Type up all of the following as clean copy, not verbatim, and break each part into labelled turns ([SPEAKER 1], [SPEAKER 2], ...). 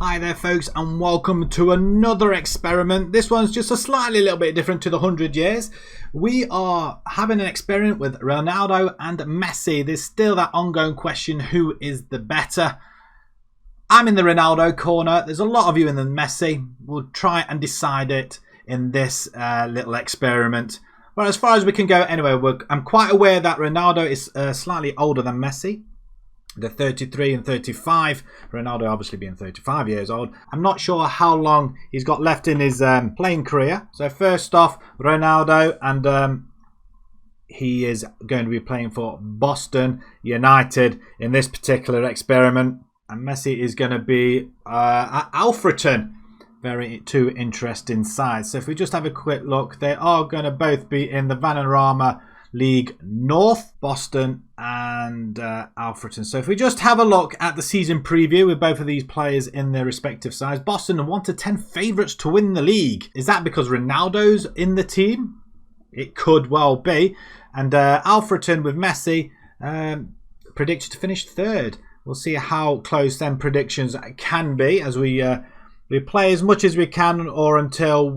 [SPEAKER 1] Hi there folks, and welcome to another experiment. This one's just a slightly little bit different to the 100 years. We are having an experiment with Ronaldo and Messi. There's still that ongoing question, who is the better? I'm in the Ronaldo corner. There's a lot of you in the Messi. We'll try and decide it in this little experiment. But as far as we can go, anyway, I'm quite aware that Ronaldo is slightly older than Messi. They're 33 and 35. Ronaldo obviously being 35 years old. I'm not sure how long he's got left in his playing career. So first off, Ronaldo, and he is going to be playing for Boston United in this particular experiment. And Messi is going to be at Alfreton. Two interesting sides. So if we just have a quick look, they are going to both be in the Vanarama League North, Boston and Alfreton. So if we just have a look at the season preview with both of these players in their respective sides, Boston are 1 to 10 favourites to win the league. Is that because Ronaldo's in the team? It could well be. And Alfreton with Messi predicted to finish third. We'll see how close them predictions can be as we play as much as we can, or until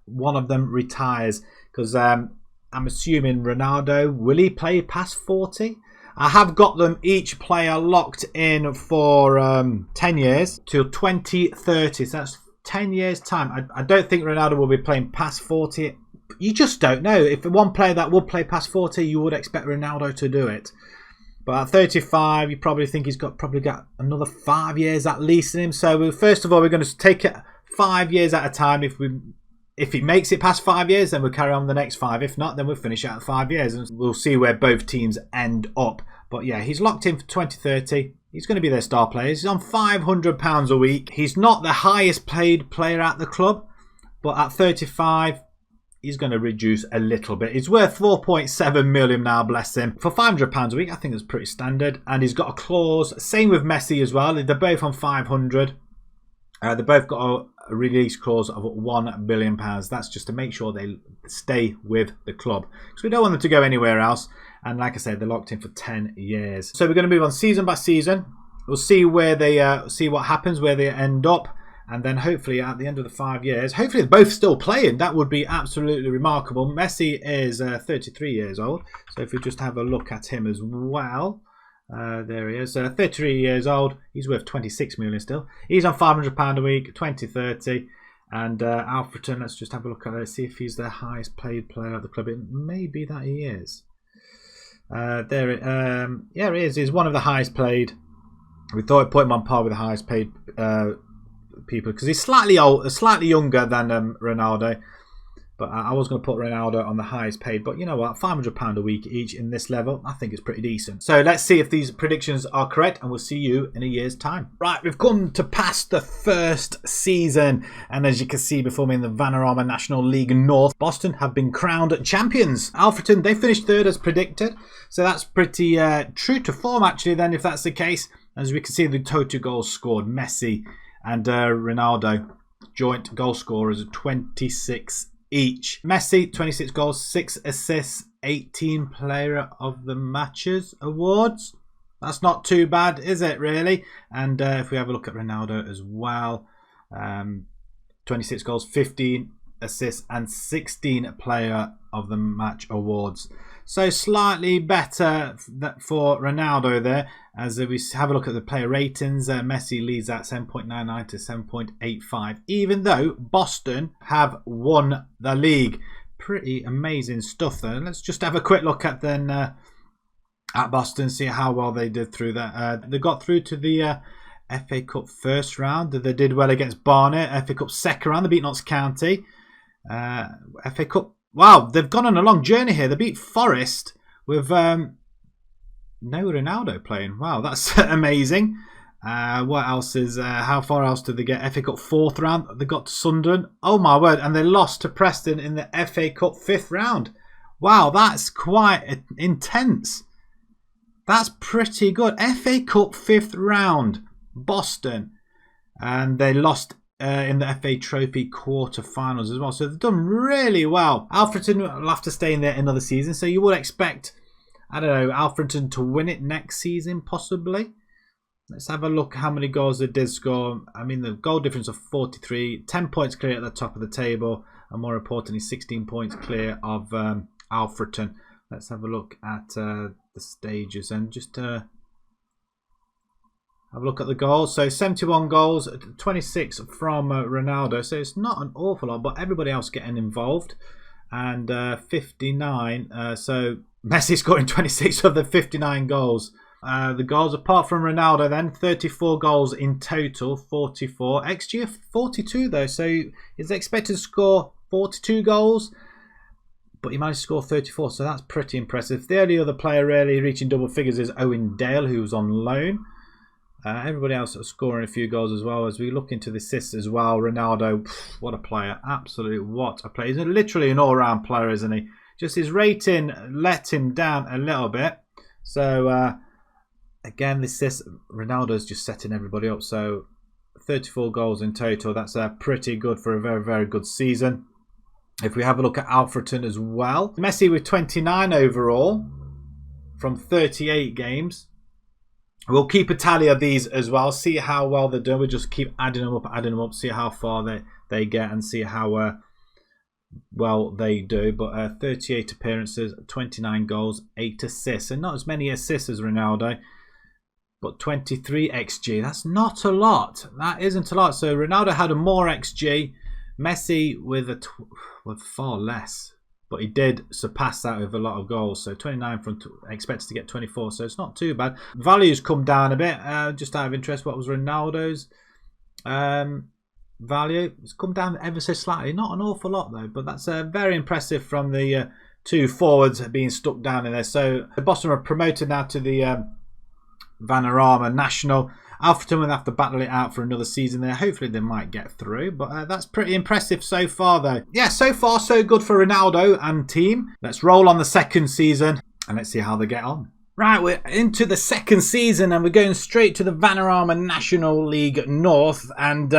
[SPEAKER 1] one of them retires, because I'm assuming Ronaldo, will he play past 40? I have got them each player locked in for 10 years till 2030. So that's 10 years time. I don't think Ronaldo will be playing past 40. You just don't know. If one player that would play past 40, you would expect Ronaldo to do it. But at 35, you probably think he's probably got another 5 years at least in him. So first of all, we're going to take it 5 years at a time. If he makes it past 5 years, then we'll carry on the next 5. If not, then we'll finish out at 5 years. And we'll see where both teams end up. But yeah, he's locked in for 2030. He's going to be their star player. He's on £500 a week. He's not the highest paid player at the club. But at 35, he's going to reduce a little bit. He's worth 4.7 million now, bless him. For £500 a week, I think that's pretty standard. And he's got a clause. Same with Messi as well. They're both on 500. They both got a release clause of £1 billion. That's just to make sure they stay with the club, because we don't want them to go anywhere else. And like I said, they're locked in for 10 years. So we're going to move on season by season. We'll see where they see what happens, where they end up, and then hopefully at the end of the 5 years, hopefully they're both still playing. That would be absolutely remarkable. Messi is 33 years old. So if we just have a look at him as well. There he is, 33 years old. He's worth 26 million still. He's on £500 a week, 2030. And Alfreton, let's just have a look at it, see if he's the highest paid player at the club. It may be that he is. Yeah, he is. He's one of the highest paid. We thought I'd put him on par with the highest paid people, because he's slightly younger than Ronaldo. But I was going to put Ronaldo on the highest paid. But you know what? £500 a week each in this level, I think it's pretty decent. So let's see if these predictions are correct, and we'll see you in a year's time. Right, we've come to past the first season. And as you can see before me in the Vanarama National League North, Boston have been crowned champions. Alfreton, they finished third as predicted. So that's pretty true to form, actually, then, if that's the case. As we can see, the total goals scored, Messi and Ronaldo, joint goal scorers of 26 each. Messi, 26 goals, 6 assists, 18 Player of the Matches awards. That's not too bad, is it, really? And if we have a look at Ronaldo as well, 26 goals, 15 assists, and 16 Player of the Match awards. So slightly better for Ronaldo there. As we have a look at the player ratings, Messi leads at 7.99 to 7.85, even though Boston have won the league. Pretty amazing stuff there. Let's just have a quick look at then at Boston, see how well they did through that. They got through to the FA Cup first round. They did well against Barnet. FA Cup second round, they beat Notts County. FA Cup. Wow, they've gone on a long journey here. They beat Forest with no Ronaldo playing. Wow, that's amazing. What else is... how far else did they get? FA Cup fourth round. They got to Sunderland. Oh my word. And they lost to Preston in the FA Cup fifth round. Wow, that's quite intense. That's pretty good. FA Cup fifth round. Boston. And they lost in the FA Trophy quarter-finals as well. So they've done really well. Alfreton will have to stay in there another season. So you would expect, I don't know, Alfreton to win it next season, possibly. Let's have a look how many goals they did score. I mean, the goal difference of 43, 10 points clear at the top of the table, and more importantly, 16 points clear of Alfreton. Let's have a look at the stages and just have a look at the goals. So 71 goals, 26 from Ronaldo. So it's not an awful lot, but everybody else getting involved. And 59. So Messi scoring 26 of the 59 goals. The goals apart from Ronaldo then, 34 goals in total, 44. XG of 42 though, so he's expected to score 42 goals, but he managed to score 34, so that's pretty impressive. The only other player really reaching double figures is Owen Dale, who's on loan. Everybody else is scoring a few goals as well. As we look into the assists as well, Ronaldo, what a player, absolutely what a player. He's literally an all-round player, isn't he? Just his rating let him down a little bit. So again, this Ronaldo's just setting everybody up. So 34 goals in total. That's pretty good for a very, very good season. If we have a look at Alfreton as well. Messi with 29 overall from 38 games. We'll keep a tally of these as well. See how well they're doing. We'll just keep adding them up. See how far they get and see how well they do. But 38 appearances, 29 goals, 8 assists. And not as many assists as Ronaldo. But 23 XG, that's not a lot. That isn't a lot. So Ronaldo had a more XG. Messi with far less. But he did surpass that with a lot of goals. So 29 from expected to get 24. So it's not too bad. Values come down a bit. Just out of interest, what was Ronaldo's value? It's come down ever so slightly. Not an awful lot though. But that's very impressive from the two forwards being stuck down in there. So the Boston are promoted now to the Vanarama National. Alfreton will have to battle it out for another season there. Hopefully they might get through, but that's pretty impressive so far though. Yeah, so far so good for Ronaldo and team. Let's roll on the second season and let's see how they get on. Right, we're into the second season and we're going straight to the Vanarama National League North, and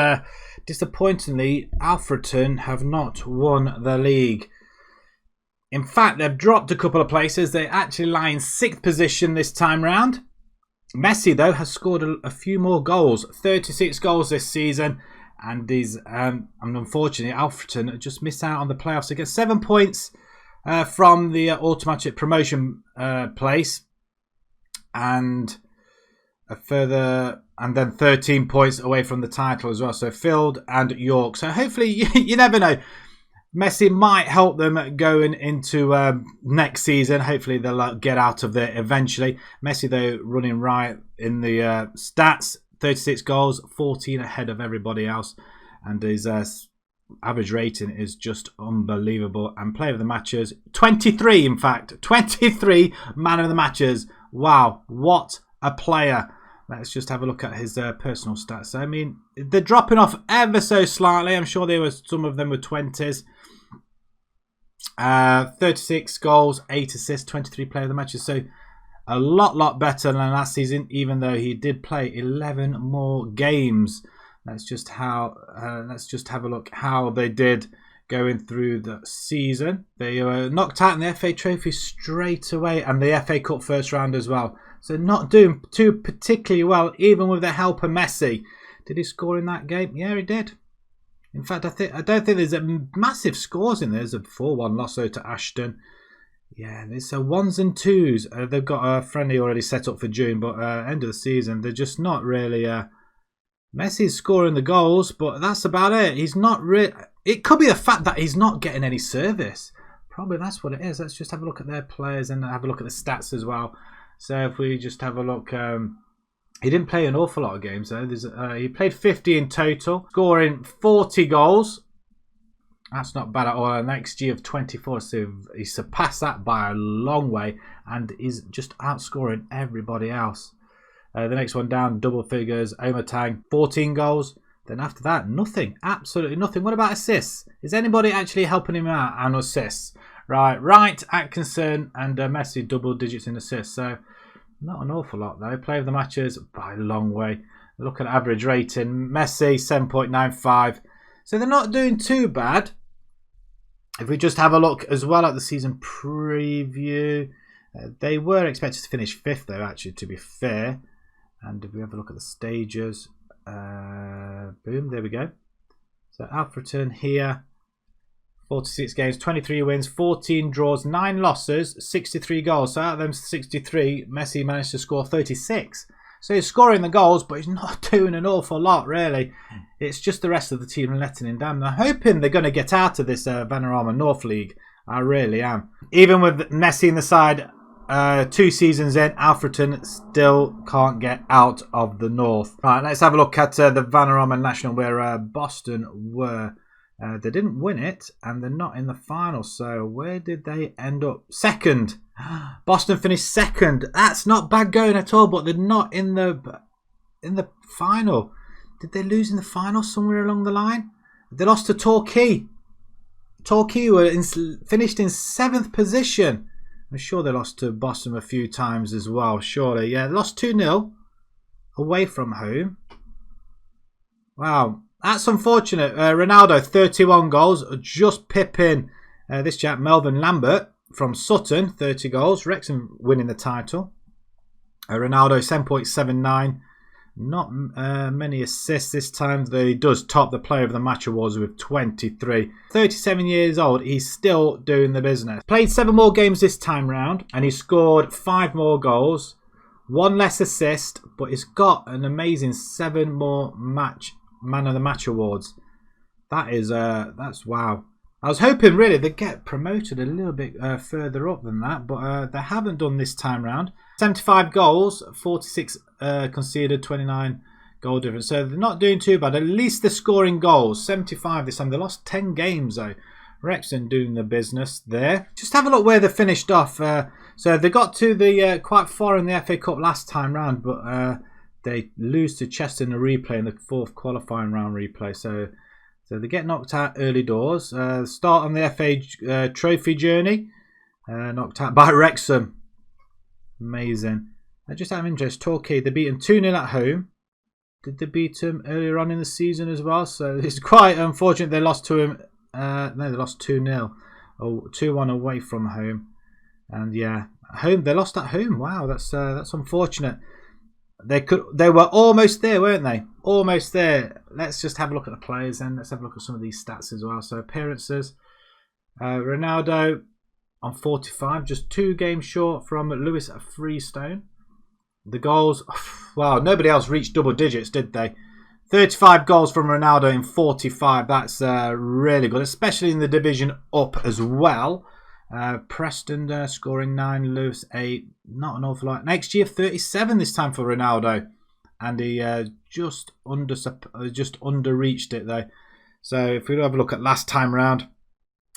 [SPEAKER 1] disappointingly Alfreton have not won the league. In fact, they've dropped a couple of places. They actually lie in 6th position this time round. Messi, though, has scored a few more goals. 36 goals this season. And unfortunately, Alfreton just missed out on the playoffs. They get 7 points from the automatic promotion place. And then 13 points away from the title as well. So Field and York. So hopefully, you never know. Messi might help them going into next season. Hopefully they'll get out of there eventually. Messi, though, running right in the stats. 36 goals, 14 ahead of everybody else. And his average rating is just unbelievable. And player of the matches, 23 in fact. 23 man of the matches. Wow, what a player. Let's just have a look at his personal stats. I mean, they're dropping off ever so slightly. I'm sure some of them were 20s. 36 goals, 8 assists, 23 player of the matches. So a lot better than last season, even though he did play 11 more games. Let's just have a look how they did going through the season. They were knocked out in the FA Trophy straight away, and the FA Cup first round as well. So not doing too particularly well, even with the help of Messi. Did he score in that game? Yeah, he did. In fact, I don't think there's massive scores in there. There's a 4-1 loss though to Ashton. Yeah, there's ones and twos. They've got a friendly already set up for June, but end of the season, they're just not really... Messi's scoring the goals, but that's about it. He's not really... It could be the fact that he's not getting any service. Probably that's what it is. Let's just have a look at their players and have a look at the stats as well. So if we just have a look... he didn't play an awful lot of games though. He played 50 in total, scoring 40 goals. That's not bad at all. An XG of 24, so he surpassed that by a long way and is just outscoring everybody else. The next one down, double figures, Omatang, 14 goals. Then after that, nothing. Absolutely nothing. What about assists? Is anybody actually helping him out on assists? Right, Atkinson and Messi double digits in assists. So not an awful lot though. Player of the matches by a long way. Look at average rating. Messi 7.95. So they're not doing too bad. If we just have a look as well at the season preview, they were expected to finish 5th though, actually, to be fair. And if we have a look at the stages, boom, there we go. So Alfreton here, 46 games, 23 wins, 14 draws, 9 losses, 63 goals. So out of them 63, Messi managed to score 36. So he's scoring the goals, but he's not doing an awful lot, really. It's just the rest of the team letting him down. I'm hoping they're going to get out of this Vanarama North League. I really am. Even with Messi in the side, 2 seasons in, Alfreton still can't get out of the North. Right, let's have a look at the Vanarama National, where Boston were. They didn't win it, and they're not in the final. So where did they end up? Second. Boston finished second. That's not bad going at all, but they're not in the final. Did they lose in the final somewhere along the line? They lost to Torquay. Torquay were finished in 7th position. I'm sure they lost to Boston a few times as well. Surely, yeah, they lost 2-0 away from home. Wow. That's unfortunate. Ronaldo, 31 goals, just pipping this chap, Melvin Lambert from Sutton, 30 goals. Wrexham winning the title. Ronaldo, 7.79. Not many assists this time. He does top the Player of the Match awards with 23. 37 years old, he's still doing the business. Played 7 more games this time round, and he scored 5 more goals. 1 less assist, but he's got an amazing 7 more Man of the Match awards. That is that's wow. I was hoping really they'd get promoted a little bit further up than that, but they haven't done this time round. 75 goals, 46 conceded, 29 goal difference. So they're not doing too bad. At least they're scoring goals. 75 this time. They lost 10 games though. Wrexham doing the business there. Just have a look where they finished off. So they got to the quite far in the FA Cup last time round, but they lose to Chester in a replay in the 4th qualifying round replay. So they get knocked out early doors. Start on the FA Trophy journey. Knocked out by Wrexham. Amazing. Just out of interest, Torquay, they beat them 2-0 at home. Did they beat them earlier on in the season as well? So it's quite unfortunate they lost to him. No, they lost 2-0. 2-1 away from home. And yeah, home they lost at home. Wow, that's unfortunate. They were almost there, weren't they? Almost there. Let's just have a look at the players and let's have a look at some of these stats as well. So appearances. Ronaldo on 45, just 2 games short from Lewis Freestone. The goals, wow, nobody else reached double digits, did they? 35 goals from Ronaldo in 45. That's really good, especially in the division up as well. Preston scoring 9, Lewis 8. Not an awful lot. Next year, 37 this time for Ronaldo, and he just underreached it though. So if we have a look at last time round,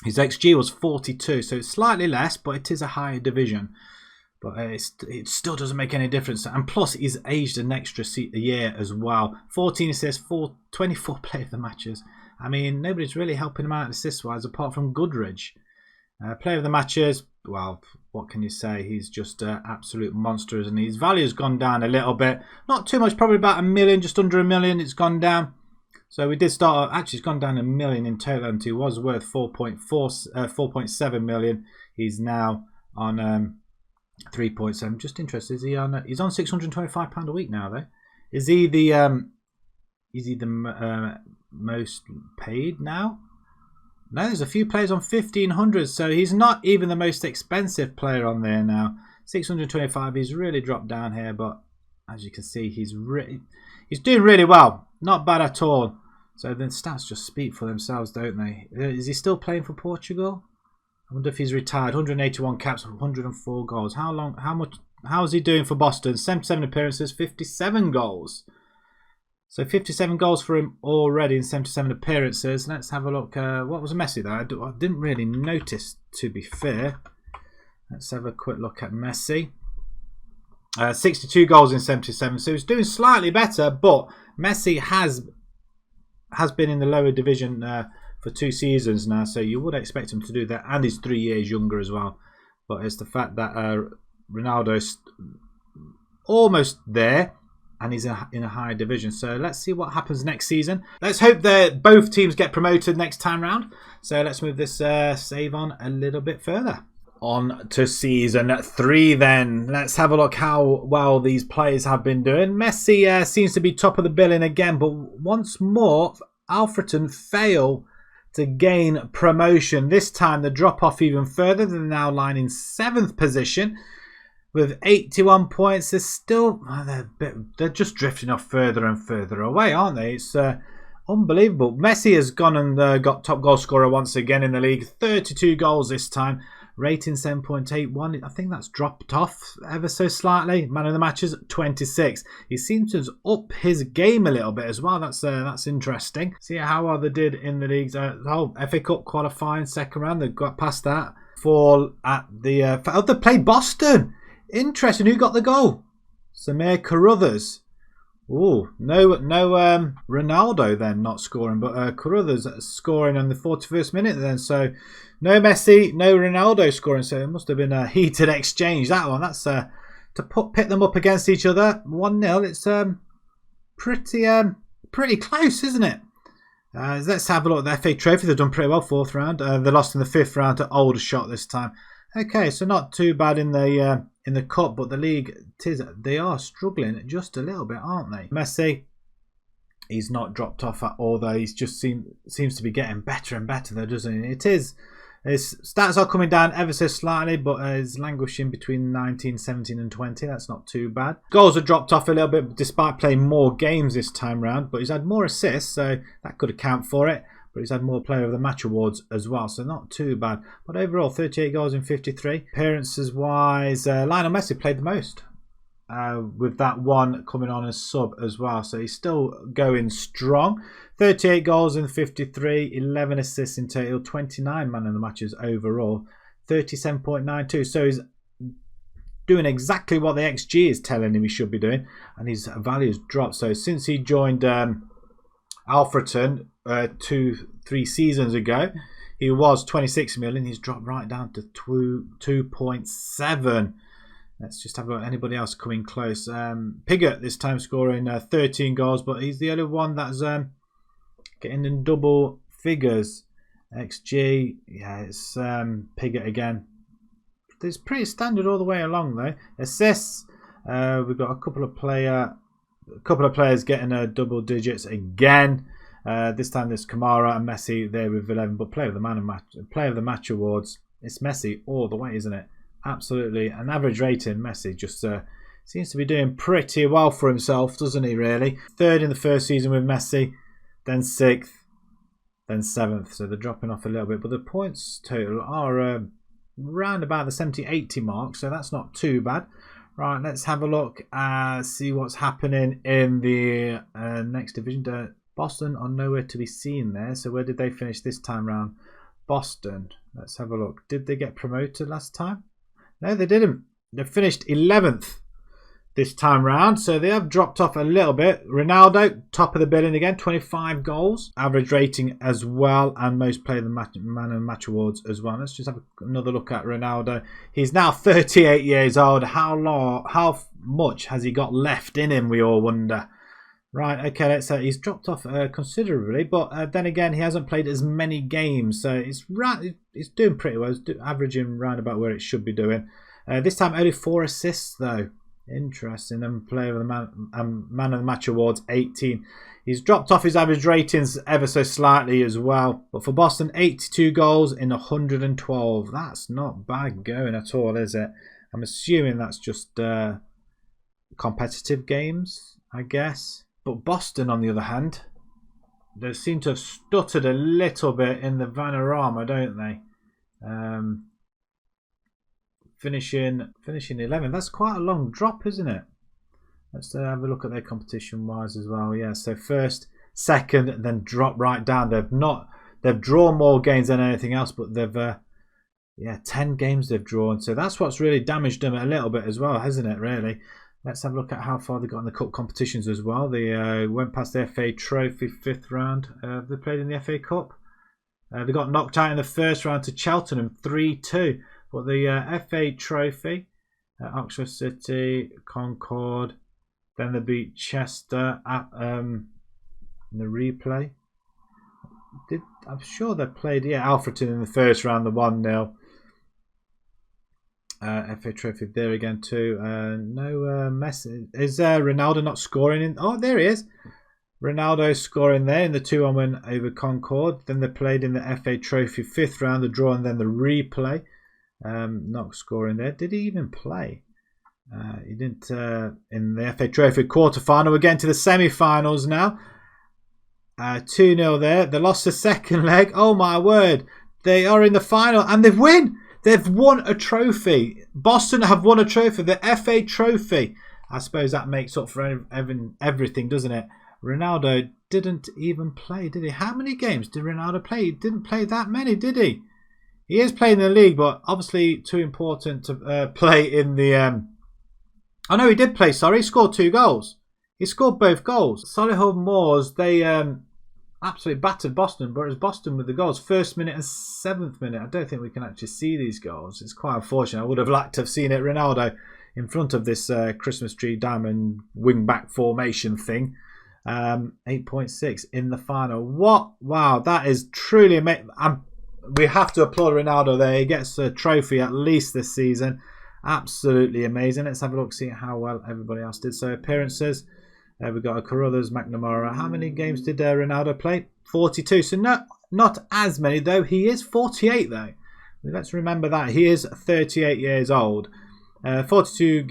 [SPEAKER 1] his XG was 42, so it's slightly less, but it is a higher division. But it still doesn't make any difference. And plus, he's aged an extra year as well. 14 assists, 24 Player of the Matches. I mean, nobody's really helping him out assist-wise apart from Goodridge. Player of the Matches, well, what can you say? He's just absolute monster, and his value has gone down a little bit. Not too much, probably about $1 million, just under $1 million. It's gone down. So we did start, actually it's gone down $1 million in total, and he was worth 4.7 million. He's now on 3.7. Just interested, is he on? He's on £625 a week now, though. Is he the most paid now? No, there's a few players on 1,500, so he's not even the most expensive player on there now. 625. He's really dropped down here, but as you can see, he's doing really well. Not bad at all. So the stats just speak for themselves, don't they? Is he still playing for Portugal? I wonder if he's retired. 181 caps, 104 goals. How is he doing for Boston? 77 appearances, 57 goals. So 57 goals for him already in 77 appearances. Let's have a look. What was Messi though? I didn't really notice, to be fair. Let's have a quick look at Messi. 62 goals in 77. So he's doing slightly better, but Messi has been in the lower division for 2 seasons now, so you would expect him to do that, and he's 3 years younger as well. But it's the fact that Ronaldo's almost there, and he's in a higher division. So let's see what happens next season. Let's hope that both teams get promoted next time round. So let's move this save on a little bit further. On to season 3 then. Let's have a look how well these players have been doing. Messi seems to be top of the billing again, but once more, Alfreton fail to gain promotion. This time the drop off even further. They're now lying in 7th position with 81 points. They're still, they're just drifting off further and further away, aren't they? It's unbelievable. Messi has gone and got top goal scorer once again in the league. 32 goals this time. Rating 7.81. I think that's dropped off ever so slightly. Man of the match is 26. He seems to have upped his game a little bit as well. That's interesting. See how well they did in the leagues. FA Cup qualifying second round. They got past that. Fall at the. They played Boston. Interesting. Who got the goal? Samir Carruthers. Oh, no Ronaldo then not scoring, but Carruthers scoring on the 41st minute then. So no Messi, no Ronaldo scoring. So it must have been a heated exchange, that one. That's to pit them up against each other. 1-0. It's pretty close, isn't it? Let's have a look at the FA Trophy. They've done pretty well 4th round. They lost in the 5th round to Aldershot this time. Okay, so not too bad in the cup, but the league, they are struggling just a little bit, aren't they? Messi, he's not dropped off at all, though. He's just seems to be getting better and better, though, doesn't he? His stats are coming down ever so slightly, but is languishing between 19, 17 and 20. That's not too bad. Goals have dropped off a little bit despite playing more games this time round, but he's had more assists, so that could account for it. But he's had more player of the match awards as well, so not too bad. But overall, 38 goals in 53. Appearances wise, Lionel Messi played the most, with that one coming on as sub as well. So he's still going strong. 38 goals in 53, 11 assists in total, 29 man of the matches overall, 37.92. So he's doing exactly what the XG is telling him he should be doing, and his value has dropped. So since he joined Alfreton 2-3 seasons ago, he was 26 million. He's dropped right down to 2.7. Let's just have a look. Anybody else coming close? Piggott this time scoring 13 goals, but he's the only one that's getting in double figures. XG, yeah, it's Piggott again. It's pretty standard all the way along though. Assists, we've got a couple of players getting double digits again. This time there's Kamara and Messi there with 11, but player of the match awards, it's Messi all the way, isn't it? Absolutely. An average rating, Messi just seems to be doing pretty well for himself, doesn't he, really? 3rd in the first season with Messi, then 6th, then 7th. So they're dropping off a little bit, but the points total are around about the 70-80 mark, so that's not too bad. Right, let's have a look, see what's happening in the next division. Boston are nowhere to be seen there. So where did they finish this time round? Boston. Let's have a look. Did they get promoted last time? No, they didn't. They finished 11th this time round. So they have dropped off a little bit. Ronaldo, top of the billing again. 25 goals. Average rating as well. And most player of the man of the match awards as well. Let's just have another look at Ronaldo. He's now 38 years old. How much has he got left in him, we all wonder. Right, okay, let's say he's dropped off considerably, but then again, he hasn't played as many games, so it's doing pretty well. It's averaging round about where it should be doing. This time, only 4 assists, though. Interesting. And player of the man of the match awards, 18. He's dropped off his average ratings ever so slightly as well. But for Boston, 82 goals in 112. That's not bad going at all, is it? I'm assuming that's just competitive games, I guess. But Boston, on the other hand, they seem to have stuttered a little bit in the Vanarama, don't they? Finishing 11. That's quite a long drop, isn't it? Let's have a look at their competition-wise as well. Yeah, so first, second, then drop right down. They've drawn more games than anything else, but they've 10 games they've drawn. So that's what's really damaged them a little bit as well, hasn't it? Really. Let's have a look at how far they got in the cup competitions as well. They went past the FA Trophy 5th round. They played in the FA Cup. They got knocked out in the 1st round to Cheltenham 3-2. But the FA Trophy, Oxford City, Concord, then they beat Chester in the replay. I'm sure they played Alfreton in the 1st round, the 1-0. FA Trophy there again too. No Messi. Is Ronaldo not scoring in? Oh, there he is. Ronaldo scoring there in the 2-1 win over Concord. Then they played in the FA Trophy 5th round, the draw, and then the replay. Not scoring there. Did he even play? He didn't in the FA Trophy quarter-final. We're getting to the semi-finals now. 2-0 there. They lost the second leg. Oh my word. They are in the final and they've won. They've won a trophy. Boston have won a trophy. The FA Trophy. I suppose that makes up for everything, doesn't it? Ronaldo didn't even play, did he? How many games did Ronaldo play? He didn't play that many, did he? He is playing in the league, but obviously too important to play in the... Oh no, he did play, sorry. He scored 2 goals. He scored both goals. Solihull Moors, they absolutely battered Boston, but it was Boston with the goals. 1st minute and 7th minute. I don't think we can actually see these goals. It's quite unfortunate. I would have liked to have seen it. Ronaldo in front of this Christmas tree diamond wing-back formation thing. 8.6 in the final. What? Wow, that is truly amazing. We have to applaud Ronaldo there. He gets a trophy at least this season. Absolutely amazing. Let's have a look, see how well everybody else did. So appearances. We've got a Carruthers, McNamara. How many games did Ronaldo play? 42. So not as many, though. He is 48, though. Let's remember that. He is 38 years old. 42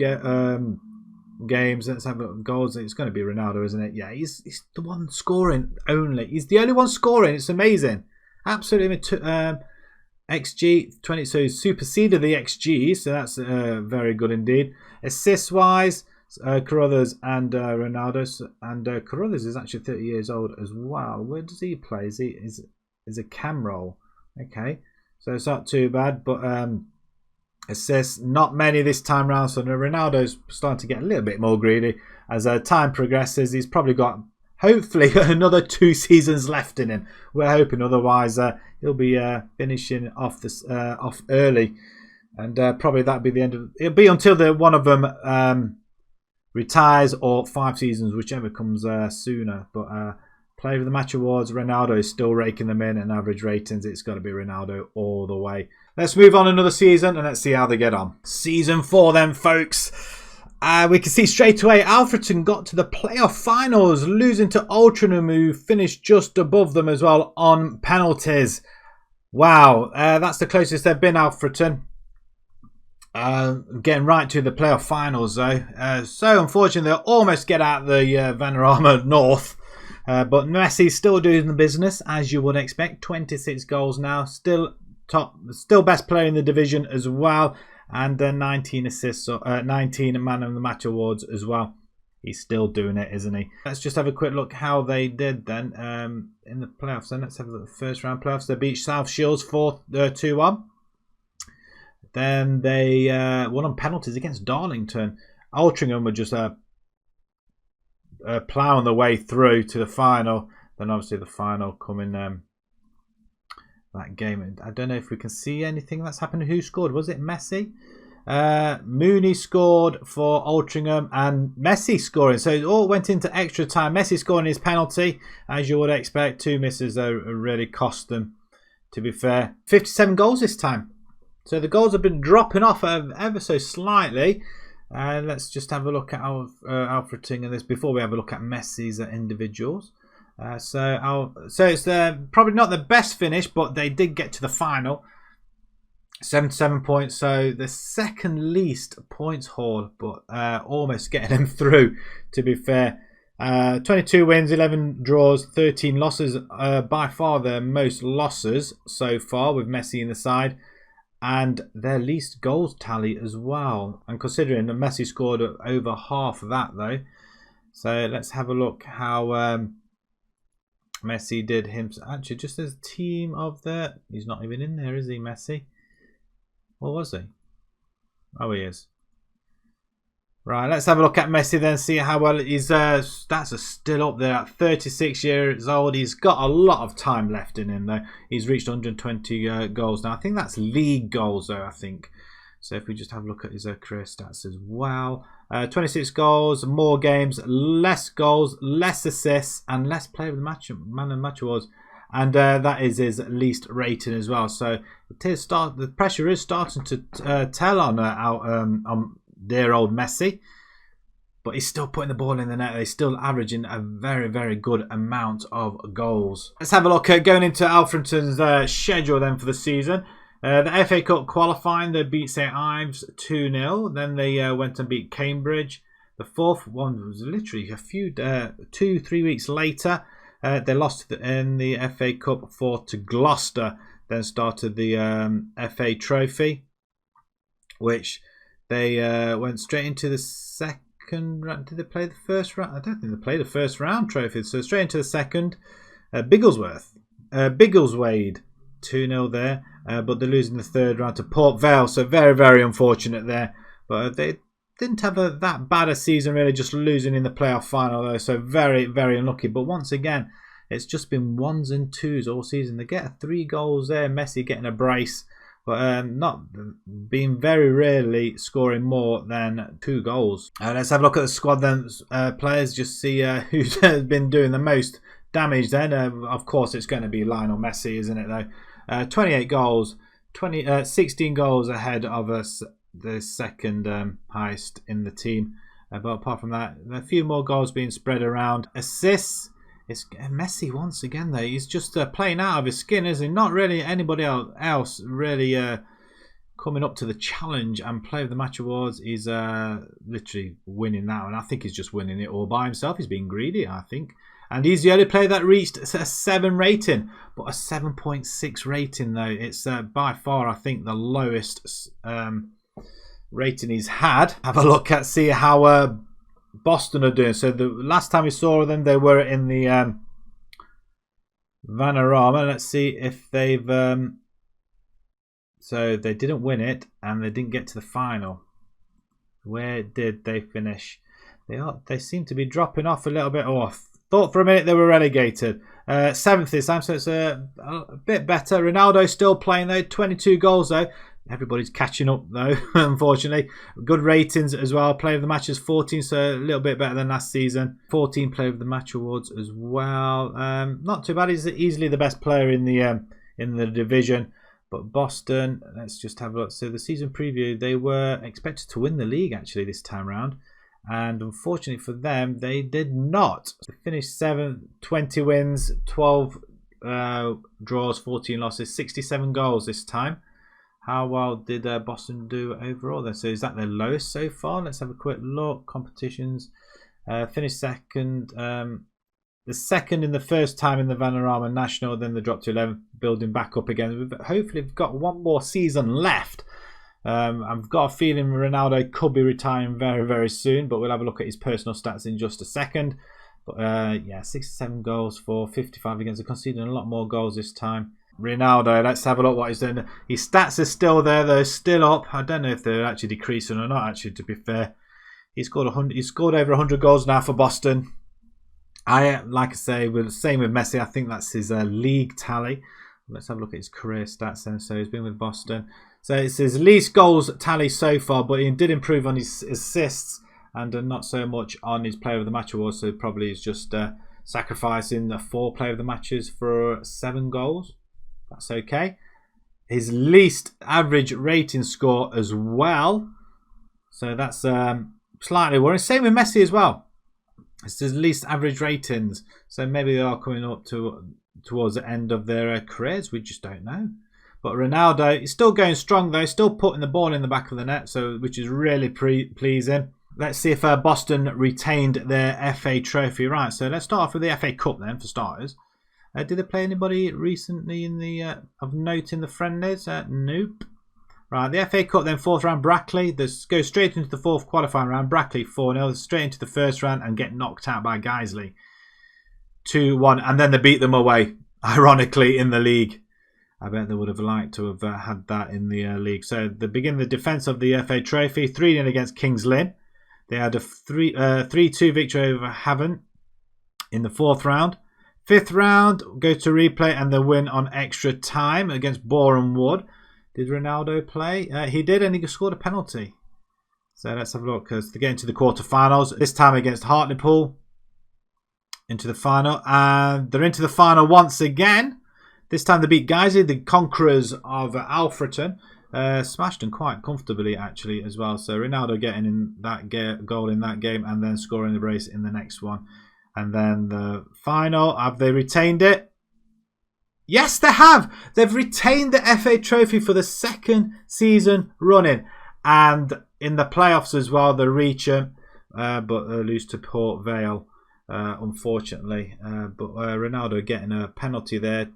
[SPEAKER 1] games. Let's have a look. Goals. It's going to be Ronaldo, isn't it? Yeah, he's the one scoring only. He's the only one scoring. It's amazing. Absolutely. XG 20. So he's superseded the XG. So that's very good indeed. Assists wise. Carruthers and Ronaldo, and Carruthers is actually 30 years old as well. Where does he play? Is a cam role? Okay, so it's not too bad, but assists not many this time round. So Ronaldo's starting to get a little bit more greedy as time progresses. He's probably got hopefully another 2 seasons left in him. We're hoping, otherwise he'll be finishing off this off early, and probably that'll be the end of. It'll be until one of them. Retires or 5 seasons, whichever comes sooner. But Player of the Match awards, Ronaldo is still raking them in, and average ratings, it's got to be Ronaldo all the way. Let's move on another season and let's see how they get on. Season 4 then, folks. We can see straight away Alfreton got to the playoff finals, losing to Altrincham, who finished just above them as well on penalties. Wow, that's the closest they've been, Alfreton. Getting right to the playoff finals though. So unfortunately they'll almost get out the Vanarama North. But Messi's still doing the business as you would expect. 26 goals now. Still best player in the division as well. And 19 assists, 19 man of the match awards as well. He's still doing it, isn't he? Let's just have a quick look how they did then in the playoffs. Then let's have a look at the first round playoffs. They beat South Shields 2-1. Then they won on penalties against Darlington. Altrincham were just ploughing their way through to the final. Then obviously the final coming that game. I don't know if we can see anything that's happened. Who scored? Was it Messi? Mooney scored for Altrincham and Messi scoring. So it all went into extra time. Messi scoring his penalty, as you would expect. 2 misses though really cost them, to be fair. 57 goals this time. So the goals have been dropping off ever so slightly. Let's just have a look at Alfreton and this before we have a look at Messi's individuals. So it's probably not the best finish, but they did get to the final. 77 points, so the second least points haul, but almost getting them through, to be fair. 22 wins, 11 draws, 13 losses. By far their most losses so far, with Messi in the side. And their least goals tally as well. And considering that Messi scored over half of that though. So let's have a look how Messi did him. Actually, just as team of the... He's not even in there, is he, Messi? Or was he? Oh, he is. Right, let's have a look at Messi then, see how well his stats are still up there at 36 years old. He's got a lot of time left in him though. He's reached 120 goals now. I think that's league goals though, I think. So if we just have a look at his career stats as well. 26 goals, more games, less goals, less assists, and less player of the match, man of the match awards. and that is his least rating as well. So the pressure is starting to tell on dear old Messi. But he's still putting the ball in the net. They're still averaging a very, very good amount of goals. Let's have a look at going into Alfreton's schedule then for the season. The FA Cup qualifying, they beat St Ives 2-0. Then they went and beat Cambridge. The fourth one was literally 2-3 weeks later. They lost in the FA Cup 4 to Gloucester. Then started the FA Trophy, which they went straight into the second. Did they play the first round? I don't think they played the first round trophy. So straight into the second. Biggleswade 2-0 there. But they're losing the third round to Port Vale. So very, very unfortunate there. But they didn't have that bad a season really, just losing in the playoff final though. So very, very unlucky. But once again, it's just been 1s and 2s all season. They get 3 goals there. Messi getting a brace. But not being very rarely scoring more than 2 goals. Let's have a look at the squad then. Players, just see who's been doing the most damage then. Of course, it's going to be Lionel Messi, isn't it, though? 28 goals, 16 goals ahead of us, the second highest in the team. But apart from that, a few more goals being spread around. Assists. It's Messi once again though. He's just playing out of his skin, isn't he? Not really anybody else really coming up to the challenge and play of the match awards. He's literally winning that, and I think he's just winning it all by himself. He's being greedy, I think. And he's the only player that reached a 7 rating, but a 7.6 rating though. It's by far, I think, the lowest rating he's had. Have a look at see how Boston are doing. So the last time we saw them, they were in the Vanarama. Let's see if they've so they didn't win it and they didn't get to the final. Where did they finish? They seem to be dropping off a little bit. Oh, I thought for a minute they were relegated. 7th this time, so it's a bit better. Ronaldo still playing though, 22 goals though. Everybody's catching up though, unfortunately. Good ratings as well. Player of the match is 14, so a little bit better than last season. 14 player of the match awards as well. Not too bad. He's easily the best player in the division. But Boston, let's just have a look. So the season preview, they were expected to win the league actually this time round. And unfortunately for them, they did not. They finished 7th, 20 wins, 12 draws, 14 losses, 67 goals this time. How well did Boston do overall then? So is that their lowest so far? Let's have a quick look. Competitions. Finished second. The second in the first time in the Vanarama National. Then they dropped to 11th, building back up again. Hopefully we've got one more season left. I've got a feeling Ronaldo could be retiring very, very soon. But we'll have a look at his personal stats in just a second. But yeah, 67 goals for 55 against. They're conceding a lot more goals this time. Ronaldo, let's have a look what he's doing. His stats are still there, they're still up. I don't know if they're actually decreasing or not, actually, to be fair. He's scored over 100 goals now for Boston. Like I say, same with Messi. I think that's his league tally. Let's have a look at his career stats then. So he's been with Boston. So it's his least goals tally so far, but he did improve on his assists and not so much on his player of the match award. So probably he's just sacrificing the 4 player of the matches for 7 goals. That's okay. His least average rating score as well. So that's slightly worrying. Same with Messi as well. It's his least average ratings. So maybe they are coming up towards the end of their careers. We just don't know. But Ronaldo is still going strong though. Still putting the ball in the back of the net, so which is really pleasing. Let's see if Boston retained their FA trophy. Right, so let's start off with the FA Cup then for starters. Did they play anybody recently in the of note in the friendlies? Nope. Right, the FA Cup then 4th round Brackley. They go straight into the 4th qualifying round. Brackley 4-0. Straight into the 1st round and get knocked out by Guiseley 2-1. And then they beat them away, ironically, in the league. I bet they would have liked to have had that in the league. So they begin the defence of the FA Trophy. 3-0 against Kings Lynn. They had a 3-2 victory over Havant in the 4th round. 5th round, go to replay and they win on extra time against Boreham Wood. Did Ronaldo play? He did, and he scored a penalty. So let's have a look as they get into the quarterfinals. This time against Hartlepool. Into the final. And they're into the final once again. This time they beat Geyser, the conquerors of Alfreton. Smashed them quite comfortably actually as well. So Ronaldo getting in that goal in that game and then scoring the brace in the next one. And then the final, have they retained it? Yes, they have. They've retained the FA Trophy for the second season running. And in the playoffs as well, they reach them, but they lose to Port Vale, unfortunately. But Ronaldo getting a penalty there,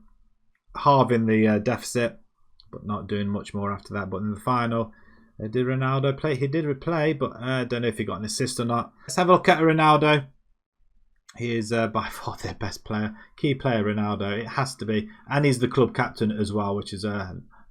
[SPEAKER 1] halving the deficit, but not doing much more after that. But in the final, did Ronaldo play? He did replay, but I don't know if he got an assist or not. Let's have a look at Ronaldo. He is by far their best player. Key player, Ronaldo. It has to be. And he's the club captain as well, which is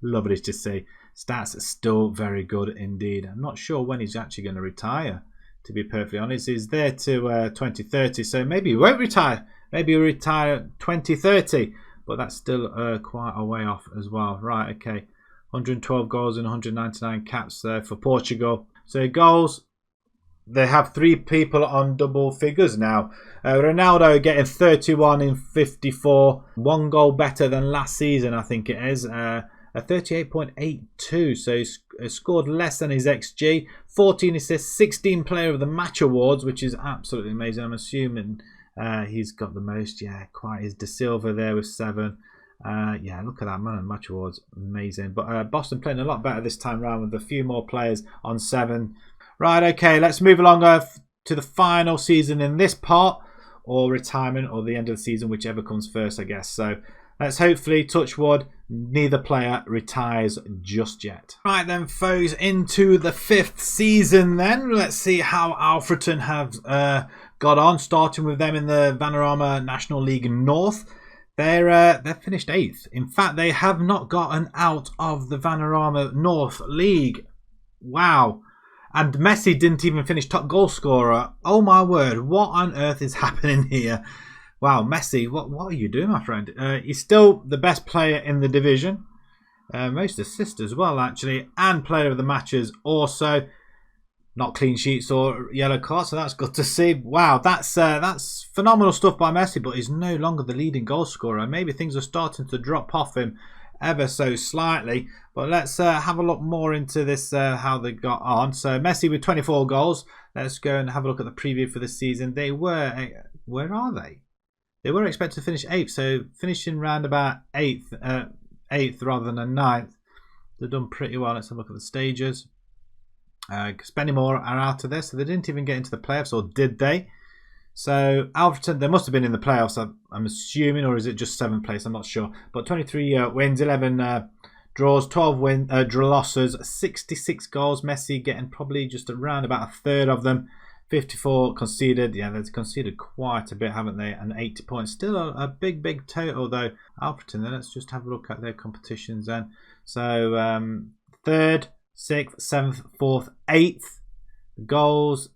[SPEAKER 1] lovely to see. Stats are still very good indeed. I'm not sure when he's actually going to retire, to be perfectly honest. He's there to 2030, so maybe he won't retire. Maybe he'll retire 2030. But that's still quite a way off as well. Right, okay. 112 goals and 199 caps for Portugal. So goals, they have 3 people on double figures now. Ronaldo getting 31 in 54. 1 goal better than last season, I think it is. A 38.82. So he's scored less than his XG. 14 assists, 16 player of the match awards, which is absolutely amazing. I'm assuming he's got the most. Yeah, quite. Is De Silva there with 7. Yeah, look at that, man. Match awards, amazing. But Boston playing a lot better this time round with a few more players on 7. Right, okay, let's move along to the final season in this part, or retirement, or the end of the season, whichever comes first, I guess. So let's hopefully, touch wood, neither player retires just yet. Right then, folks, into the 5th season then. Let's see how Alfreton have got on, starting with them in the Vanarama National League North. They're finished 8th. In fact, they have not gotten out of the Vanarama North League. Wow. And Messi didn't even finish top goal scorer. Oh my word, what on earth is happening here? Wow, Messi, what are you doing, my friend? He's still the best player in the division. Most assists as well, actually. And player of the matches also. Not clean sheets or yellow cards, so that's good to see. Wow, that's phenomenal stuff by Messi, but he's no longer the leading goal scorer. Maybe things are starting to drop off him ever so slightly. But let's have a look more into this, how they got on. So Messi with 24 goals. Let's go and have a look at the preview for the season. They were, where are they? They were expected to finish 8th, so finishing round about 8th rather than a 9th. They've done pretty well. Let's have a look at the stages. Spennymoor are out of this, so they didn't even get into the playoffs, or did they? So Alfreton, they must have been in the playoffs, I'm assuming, or is it just 7th place? I'm not sure. But 23 wins, 11 draws, 12 draw losses, 66 goals. Messi getting probably just around about a third of them. 54 conceded. Yeah, they've conceded quite a bit, haven't they? And 80 points. Still a big total, though. Alfreton, then let's just have a look at their competitions then. So 3rd, 6th, 7th, 4th, 8th. Goals,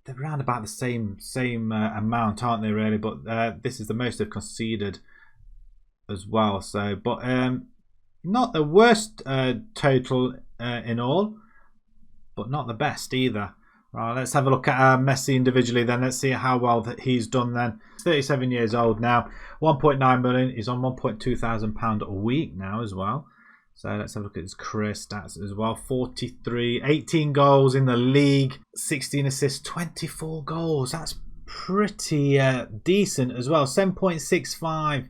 [SPEAKER 1] they're around about the same amount, aren't they, really? But this is the most they've conceded as well. So, but not the worst total in all, but not the best either. Right, let's have a look at Messi individually then. Let's see how well that he's done then. He's 37 years old now. 1.9 million. He's on £1.2 thousand a week now as well. So let's have a look at his career stats as well. 43, 18 goals in the league, 16 assists, 24 goals. That's pretty decent as well. 7.65.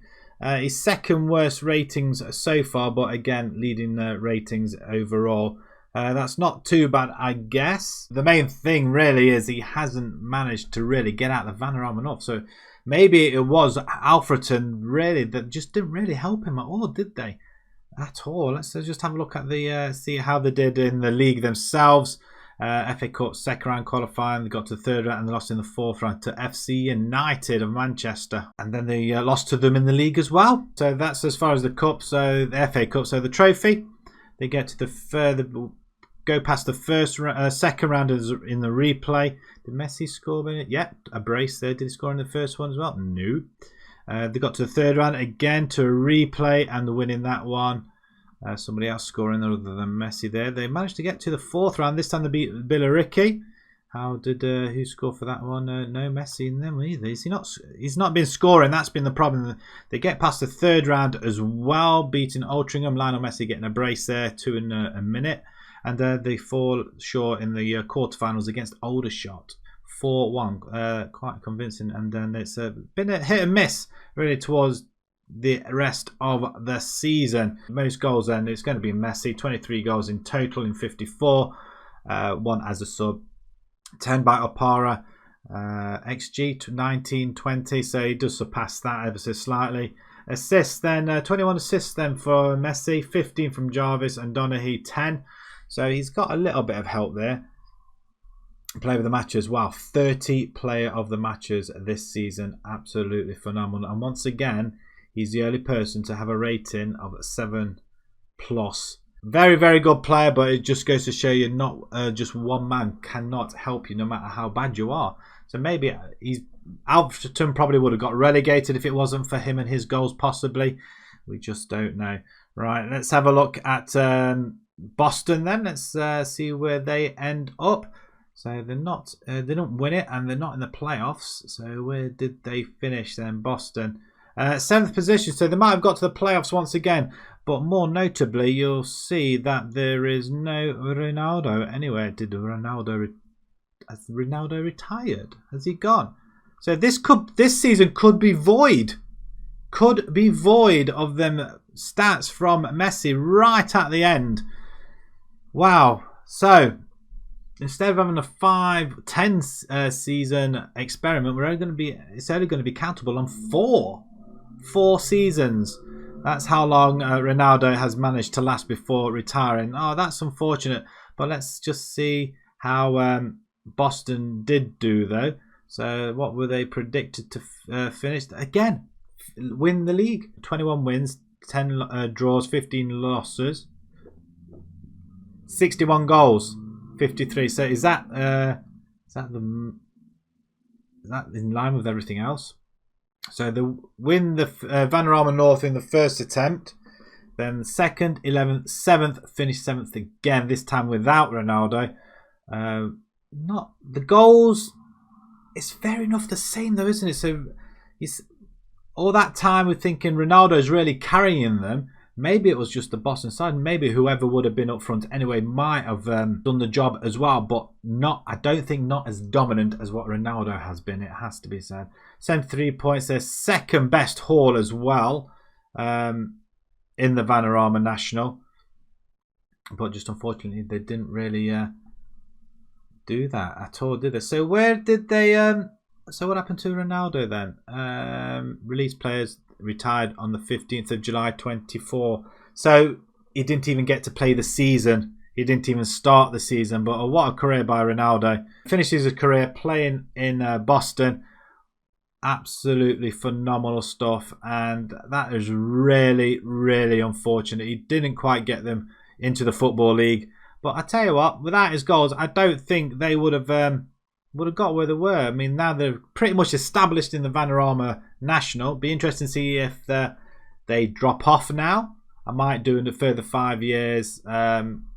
[SPEAKER 1] His second worst ratings so far, but again, leading ratings overall. That's not too bad, I guess. The main thing really is he hasn't managed to really get out of the Vanarama North. So maybe it was Alfreton really that just didn't really help him at all, did they? At all. Let's just have a look at the see how they did in the league themselves. FA Cup second round qualifying, they got to the 3rd round and they lost in the 4th round to FC United of Manchester, and then they lost to them in the league as well. So that's as far as the cup. So the FA Cup, so the trophy, they get to the go past the second round in the replay. Did Messi score in it? Yep, a brace there. Did he score in the first one as well? No. They got to the 3rd round again to a replay and winning that one. Somebody else scoring other than Messi there. They managed to get to the 4th round. This time they beat Billericay. How did who score for that one? No Messi in them either. Is he not? He's not been scoring. That's been the problem. They get past the third round as well, beating Altrincham. Lionel Messi getting a brace there, 2 in a minute, and they fall short in the quarterfinals against Aldershot, 4-1. Quite convincing. And then it's been a hit and miss really towards the rest of the season. Most goals then it's going to be Messi, 23 goals in total in 54, 1 as a sub. 10 by Opara, XG to 19-20, so he does surpass that ever so slightly. Assists then, 21 assists then for Messi, 15 from Jarvis and Donaghy, 10. So he's got a little bit of help there. Player of the matches, wow, 30 player of the matches this season, absolutely phenomenal. And once again, he's the only person to have a rating of 7+. Very, very good player, but it just goes to show you not just one man cannot help you no matter how bad you are. So maybe Alfreton probably would have got relegated if it wasn't for him and his goals, possibly. We just don't know. Right, let's have a look at Boston then. Let's see where they end up. So they're not, they don't win it and they're not in the playoffs. So where did they finish then, Boston? 7th position, so they might have got to the playoffs once again. But more notably, you'll see that there is no Ronaldo anywhere. Has Ronaldo retired? Has he gone? So this season could be void. Could be void of them stats from Messi right at the end. Wow. So instead of having a 5-10 season experiment, it's only going to be countable on 4 seasons. That's how long Ronaldo has managed to last before retiring. Oh, that's unfortunate. But let's just see how Boston did do, though. So what were they predicted to finish? Again, win the league. 21 wins, 10 draws, 15 losses. 61 goals, 53. So is that in line with everything else? So they win the Vanarama North in the first attempt, then 2nd, 11th, 7th, finished 7th again, this time without Ronaldo. Not the goals, it's fair enough the same though, isn't it? So all that time we're thinking Ronaldo is really carrying them. Maybe it was just the Boston side. Maybe whoever would have been up front anyway might have done the job as well, but not. I don't think not as dominant as what Ronaldo has been. It has to be said. 73 points. Their second best haul as well in the Vanarama National, but just unfortunately they didn't really do that at all, did they? So where did they? So what happened to Ronaldo then? Released players. Retired on the 15th of July 24. So he didn't even get to play the season. He didn't even start the season. But what a career by Ronaldo. Finishes his career playing in Boston. Absolutely phenomenal stuff. And that is really, really unfortunate. He didn't quite get them into the Football League. But I tell you what, without his goals, I don't think they would have got where they were. I mean, now they're pretty much established in the Vanarama National. Be interesting to see if they drop off now. I might do in a further 5 years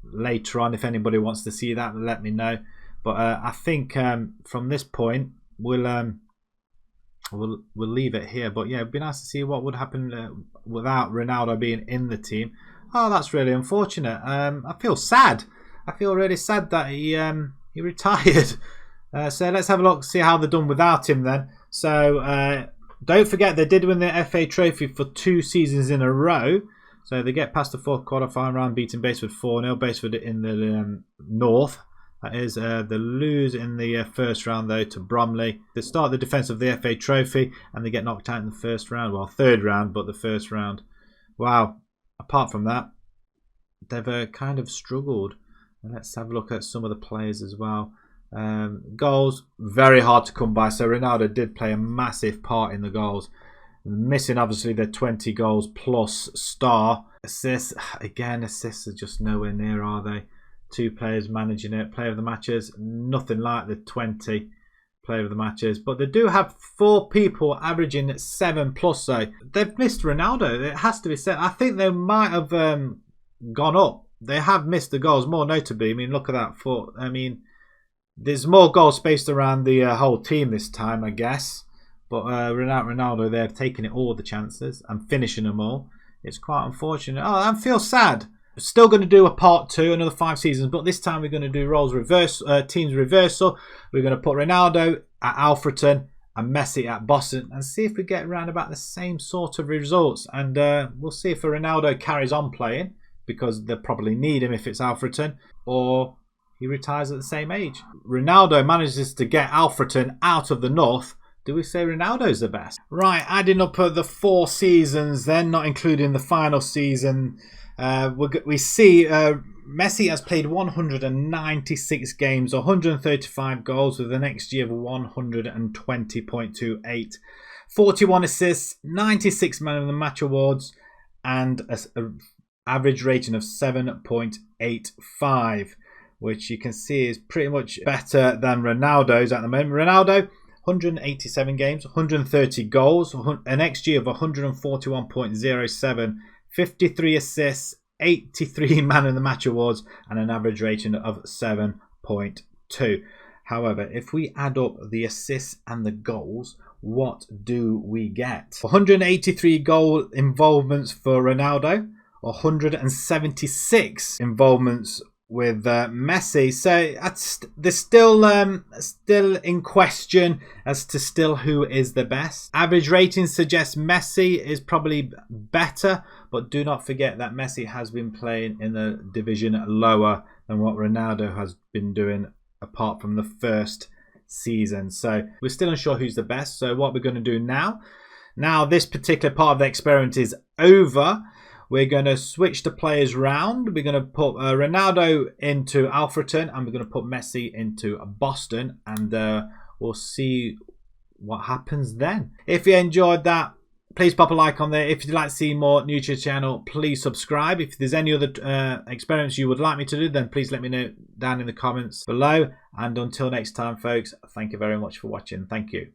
[SPEAKER 1] later on. If anybody wants to see that, let me know. But I think from this point we'll leave it here. But yeah, it'd be nice to see what would happen without Ronaldo being in the team. Oh, that's really unfortunate. I feel sad. I feel really sad that he retired. So let's have a look, see how they're done without him then. So don't forget they did win the FA Trophy for 2 seasons in a row. So they get past the 4th quarter-final round, beating Basford 4-0. Basford in the North. That is, they lose in the first round though to Bromley. They start the defence of the FA Trophy and they get knocked out in the first round. Well, 3rd round, but the first round. Wow. Apart from that, they've kind of struggled. And let's have a look at some of the players as well. Goals, very hard to come by. So Ronaldo did play a massive part in the goals. Missing obviously their 20 goals plus star. Assists, again, assists are just nowhere near, are they? 2 players managing it. Player of the matches, nothing like the 20 player of the matches. But they do have 4 people averaging 7+. So they've missed Ronaldo. It has to be said. I think they might have gone up. They have missed the goals, more notably. I mean, look at that. There's more goals spaced around the whole team this time, I guess. But Ronaldo, they're taking it all the chances and finishing them all. It's quite unfortunate. Oh, I feel sad. We're still going to do a part 2, another 5 seasons, but this time we're going to do teams reversal. We're going to put Ronaldo at Alfreton and Messi at Boston and see if we get around about the same sort of results. And we'll see if Ronaldo carries on playing, because they'll probably need him if it's Alfreton, or he retires at the same age. Ronaldo manages to get Alfreton out of the North. Do we say Ronaldo's the best? Right, adding up the 4 seasons then, not including the final season, we see Messi has played 196 games, 135 goals with an XG of 120.28, 41 assists, 96 Man of the Match awards, and an average rating of 7.85, which you can see is pretty much better than Ronaldo's at the moment. Ronaldo, 187 games, 130 goals, an XG of 141.07, 53 assists, 83 Man of the Match awards, and an average rating of 7.2. However, if we add up the assists and the goals, what do we get? 183 goal involvements for Ronaldo, 176 involvements with Messi. So there's still in question as to still who is the best. Average rating suggests Messi is probably better, but do not forget that Messi has been playing in the division lower than what Ronaldo has been doing apart from the first season. So we're still unsure who's the best. So what we're going to do now this particular part of the experiment is over. We're going to switch the players round. We're going to put Ronaldo into Alfreton and we're going to put Messi into Boston, and we'll see what happens then. If you enjoyed that, please pop a like on there. If you'd like to see more new to the channel, please subscribe. If there's any other experiments you would like me to do, then please let me know down in the comments below. And until next time, folks, thank you very much for watching. Thank you.